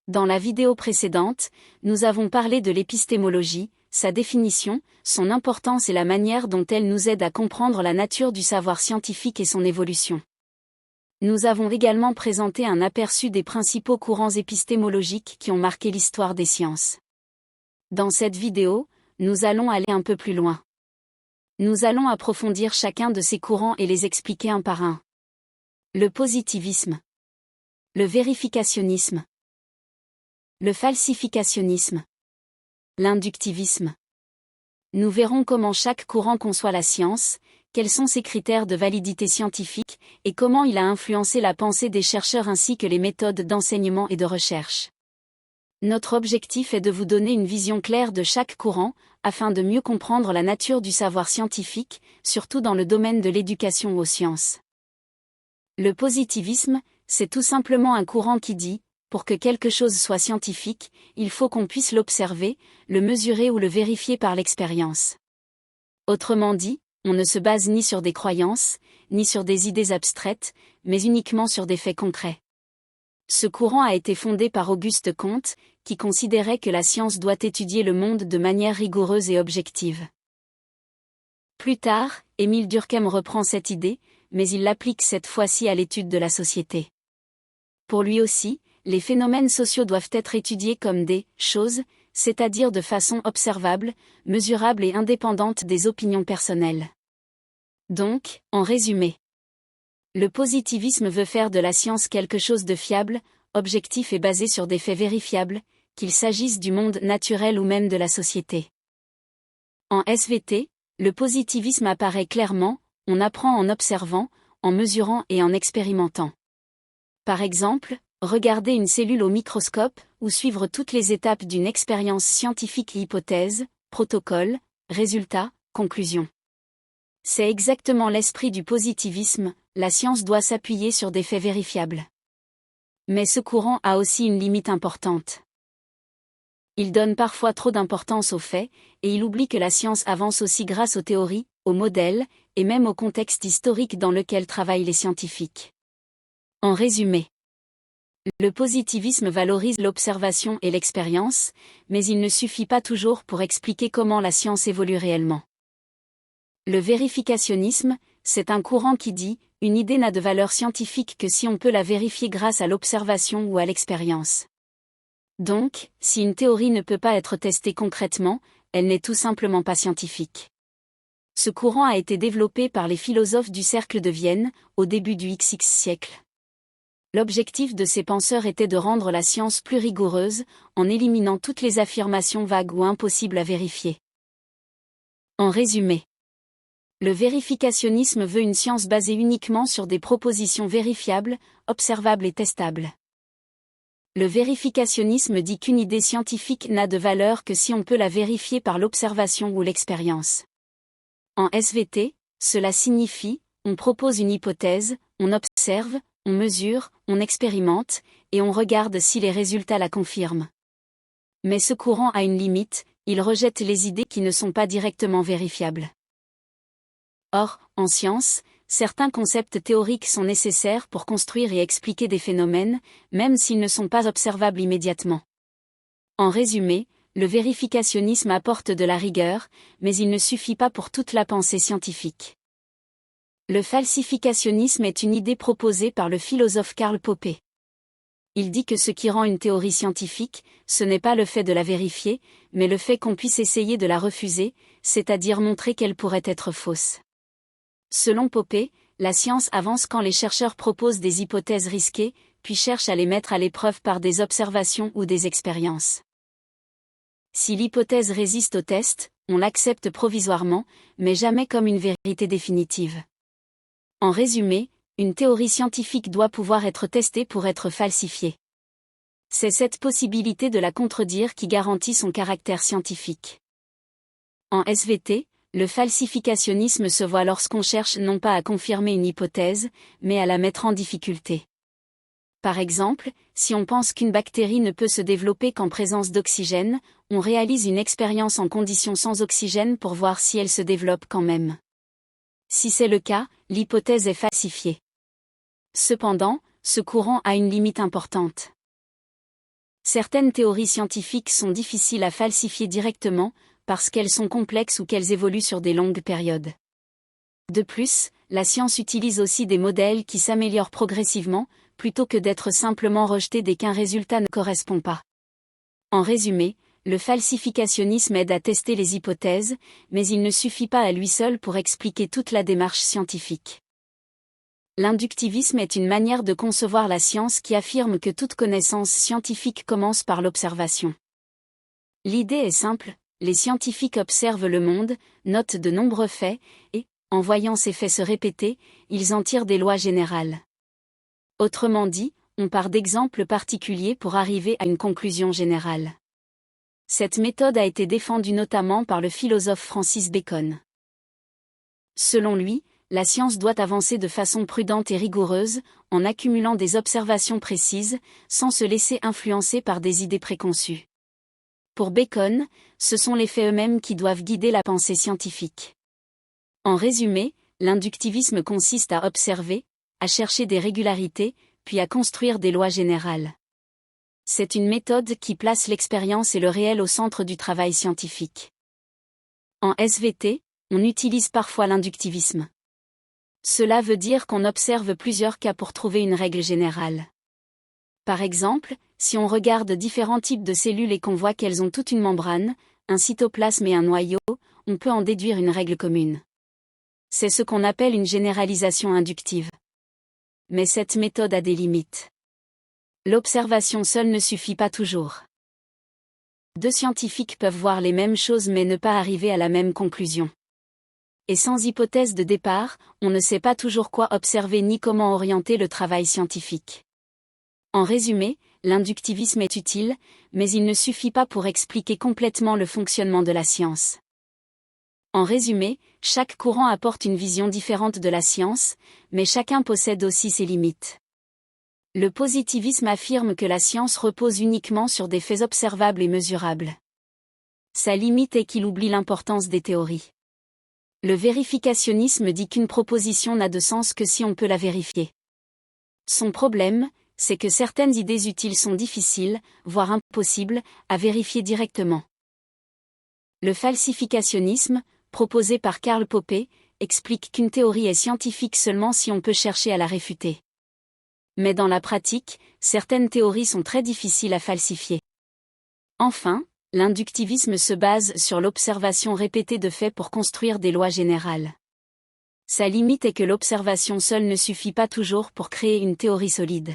Dans la vidéo précédente, nous avons parlé de l'épistémologie, sa définition, son importance et la manière dont elle nous aide à comprendre la nature du savoir scientifique et son évolution. Nous avons également présenté un aperçu des principaux courants épistémologiques qui ont marqué l'histoire des sciences. Dans cette vidéo, nous allons aller un peu plus loin. Nous allons approfondir chacun de ces courants et les expliquer un par un. Le positivisme. Le vérificationnisme. Le falsificationnisme. L'inductivisme. Nous verrons comment chaque courant conçoit la science, quels sont ses critères de validité scientifique, et comment il a influencé la pensée des chercheurs ainsi que les méthodes d'enseignement et de recherche. Notre objectif est de vous donner une vision claire de chaque courant, afin de mieux comprendre la nature du savoir scientifique, surtout dans le domaine de l'éducation aux sciences. Le positivisme, c'est tout simplement un courant qui dit, pour que quelque chose soit scientifique, il faut qu'on puisse l'observer, le mesurer ou le vérifier par l'expérience. Autrement dit, on ne se base ni sur des croyances, ni sur des idées abstraites, mais uniquement sur des faits concrets. Ce courant a été fondé par Auguste Comte, qui considérait que la science doit étudier le monde de manière rigoureuse et objective. Plus tard, Émile Durkheim reprend cette idée, mais il l'applique cette fois-ci à l'étude de la société. Pour lui aussi, les phénomènes sociaux doivent être étudiés comme des « choses », c'est-à-dire de façon observable, mesurable et indépendante des opinions personnelles. Donc, en résumé, le positivisme veut faire de la science quelque chose de fiable, objectif et basé sur des faits vérifiables, qu'il s'agisse du monde naturel ou même de la société. En SVT, le positivisme apparaît clairement, on apprend en observant, en mesurant et en expérimentant. Par exemple, regarder une cellule au microscope, ou suivre toutes les étapes d'une expérience scientifique hypothèse, protocole, résultat, conclusion. C'est exactement l'esprit du positivisme, la science doit s'appuyer sur des faits vérifiables. Mais ce courant a aussi une limite importante. Il donne parfois trop d'importance aux faits, et il oublie que la science avance aussi grâce aux théories, aux modèles, et même au contexte historique dans lequel travaillent les scientifiques. En résumé, le positivisme valorise l'observation et l'expérience, mais il ne suffit pas toujours pour expliquer comment la science évolue réellement. Le vérificationnisme, c'est un courant qui dit « une idée n'a de valeur scientifique que si on peut la vérifier grâce à l'observation ou à l'expérience ». Donc, si une théorie ne peut pas être testée concrètement, elle n'est tout simplement pas scientifique. Ce courant a été développé par les philosophes du Cercle de Vienne, au début du XX siècle. L'objectif de ces penseurs était de rendre la science plus rigoureuse, en éliminant toutes les affirmations vagues ou impossibles à vérifier. En résumé, le vérificationnisme veut une science basée uniquement sur des propositions vérifiables, observables et testables. Le vérificationnisme dit qu'une idée scientifique n'a de valeur que si on peut la vérifier par l'observation ou l'expérience. En SVT, cela signifie, on propose une hypothèse, on observe, on mesure, on expérimente, et on regarde si les résultats la confirment. Mais ce courant a une limite, il rejette les idées qui ne sont pas directement vérifiables. Or, en science, certains concepts théoriques sont nécessaires pour construire et expliquer des phénomènes, même s'ils ne sont pas observables immédiatement. En résumé, le vérificationnisme apporte de la rigueur, mais il ne suffit pas pour toute la pensée scientifique. Le falsificationnisme est une idée proposée par le philosophe Karl Popper. Il dit que ce qui rend une théorie scientifique, ce n'est pas le fait de la vérifier, mais le fait qu'on puisse essayer de la refuser, c'est-à-dire montrer qu'elle pourrait être fausse. Selon Popper, la science avance quand les chercheurs proposent des hypothèses risquées, puis cherchent à les mettre à l'épreuve par des observations ou des expériences. Si l'hypothèse résiste au test, on l'accepte provisoirement, mais jamais comme une vérité définitive. En résumé, une théorie scientifique doit pouvoir être testée pour être falsifiée. C'est cette possibilité de la contredire qui garantit son caractère scientifique. En SVT, le falsificationnisme se voit lorsqu'on cherche non pas à confirmer une hypothèse, mais à la mettre en difficulté. Par exemple, si on pense qu'une bactérie ne peut se développer qu'en présence d'oxygène, on réalise une expérience en conditions sans oxygène pour voir si elle se développe quand même. Si c'est le cas, l'hypothèse est falsifiée. Cependant, ce courant a une limite importante. Certaines théories scientifiques sont difficiles à falsifier directement, parce qu'elles sont complexes ou qu'elles évoluent sur des longues périodes. De plus, la science utilise aussi des modèles qui s'améliorent progressivement, plutôt que d'être simplement rejetés dès qu'un résultat ne correspond pas. En résumé, le falsificationnisme aide à tester les hypothèses, mais il ne suffit pas à lui seul pour expliquer toute la démarche scientifique. L'inductivisme est une manière de concevoir la science qui affirme que toute connaissance scientifique commence par l'observation. L'idée est simple, les scientifiques observent le monde, notent de nombreux faits, et, en voyant ces faits se répéter, ils en tirent des lois générales. Autrement dit, on part d'exemples particuliers pour arriver à une conclusion générale. Cette méthode a été défendue notamment par le philosophe Francis Bacon. Selon lui, la science doit avancer de façon prudente et rigoureuse, en accumulant des observations précises, sans se laisser influencer par des idées préconçues. Pour Bacon, ce sont les faits eux-mêmes qui doivent guider la pensée scientifique. En résumé, l'inductivisme consiste à observer, à chercher des régularités, puis à construire des lois générales. C'est une méthode qui place l'expérience et le réel au centre du travail scientifique. En SVT, on utilise parfois l'inductivisme. Cela veut dire qu'on observe plusieurs cas pour trouver une règle générale. Par exemple, si on regarde différents types de cellules et qu'on voit qu'elles ont toute une membrane, un cytoplasme et un noyau, on peut en déduire une règle commune. C'est ce qu'on appelle une généralisation inductive. Mais cette méthode a des limites. L'observation seule ne suffit pas toujours. Deux scientifiques peuvent voir les mêmes choses mais ne pas arriver à la même conclusion. Et sans hypothèse de départ, on ne sait pas toujours quoi observer ni comment orienter le travail scientifique. En résumé, l'inductivisme est utile, mais il ne suffit pas pour expliquer complètement le fonctionnement de la science. En résumé, chaque courant apporte une vision différente de la science, mais chacun possède aussi ses limites. Le positivisme affirme que la science repose uniquement sur des faits observables et mesurables. Sa limite est qu'il oublie l'importance des théories. Le vérificationnisme dit qu'une proposition n'a de sens que si on peut la vérifier. Son problème, c'est que certaines idées utiles sont difficiles, voire impossibles, à vérifier directement. Le falsificationnisme, proposé par Karl Popper, explique qu'une théorie est scientifique seulement si on peut chercher à la réfuter. Mais dans la pratique, certaines théories sont très difficiles à falsifier. Enfin, l'inductivisme se base sur l'observation répétée de faits pour construire des lois générales. Sa limite est que l'observation seule ne suffit pas toujours pour créer une théorie solide.